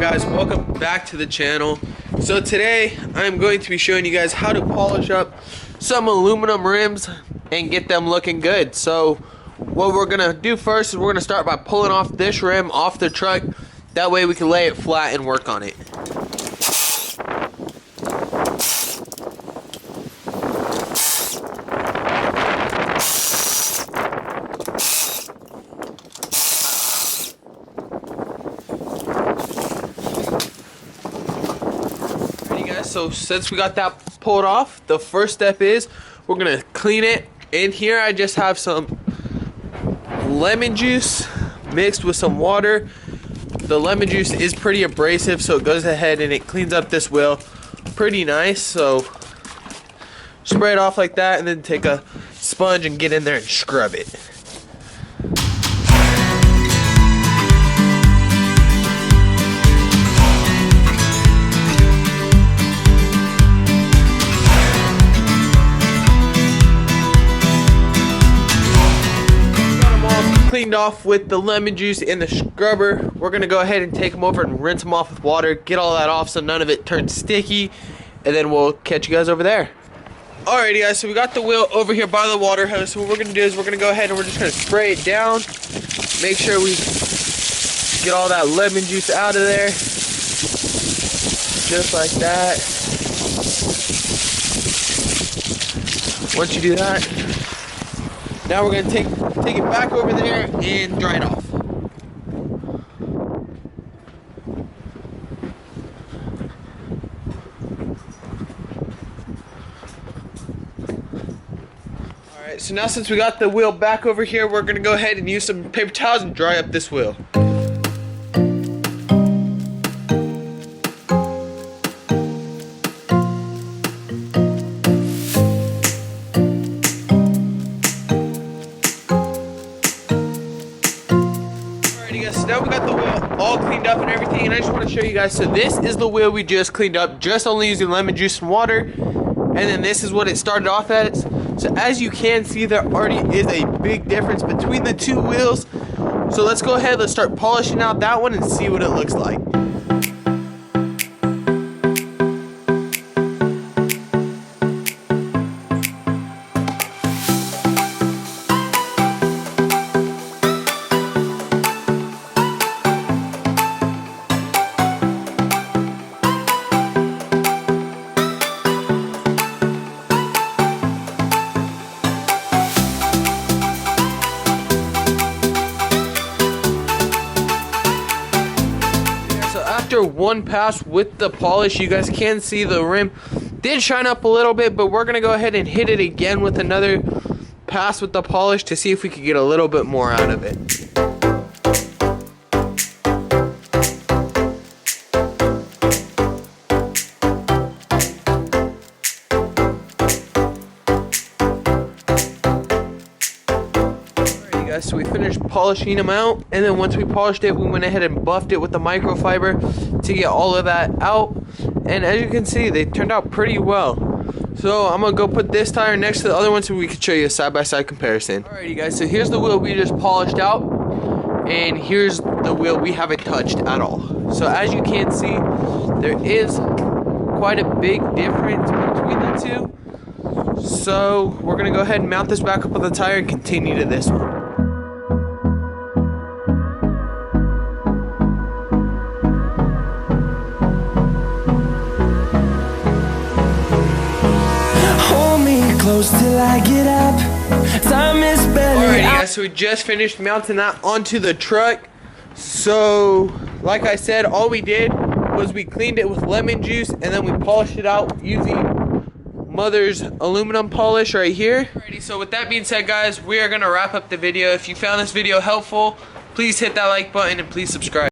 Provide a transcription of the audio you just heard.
guys, welcome back to the channel. So today I'm going to be showing you guys how to polish up some aluminum rims and get them looking good. So what we're gonna do first is we're gonna start by pulling off this rim off the truck. That way we can lay it flat and work on it. So since we got that pulled off, the first step is we're gonna clean it. In here I just have some lemon juice mixed with some water. The lemon juice is pretty abrasive, so it goes ahead and it cleans up this wheel pretty nice. So spray it off like that and then take a sponge and get in there and scrub it. Cleaned off with the lemon juice and the scrubber. We're gonna go ahead and take them over and rinse them off with water, get all that off so none of it turns sticky, and then we'll catch you guys over there. Alrighty guys, so we got the wheel over here by the water hose. So what we're gonna do is we're gonna go ahead and we're just gonna spray it down, make sure we get all that lemon juice out of there, just like that. Once you do that, now we're gonna take it back over there and dry it off. Alright, so now since we got the wheel back over here, we're gonna go ahead and use some paper towels and dry up this wheel. So now we got the wheel all cleaned up and everything, and I just want to show you guys. So this is the wheel we just cleaned up, just only using lemon juice and water, and then this is what it started off as. So as you can see, there already is a big difference between the two wheels. So let's go ahead, let's start polishing out that one and see what it looks like. After one pass with the polish, you guys can see the rim did shine up a little bit, but we're gonna go ahead and hit it again with another pass with the polish to see if we could get a little bit more out of it. So we finished polishing them out, and then once we polished it, we went ahead and buffed it with the microfiber to get all of that out. And as you can see, they turned out pretty well. So I'm gonna go put this tire next to the other one so we can show you a side-by-side comparison. Alrighty guys, so here's the wheel we just polished out, and here's the wheel we haven't touched at all. So as you can see, there is quite a big difference between the two. So we're gonna go ahead and mount this back up on the tire and continue to this one. Close till I get up. Time is barely. Alrighty guys, so we just finished mounting that onto the truck. So like I said, all we did was we cleaned it with lemon juice and then we polished it out using Mother's aluminum polish right here. Alrighty, so with that being said guys, we are gonna wrap up the video. If you found this video helpful, please hit that like button and please subscribe.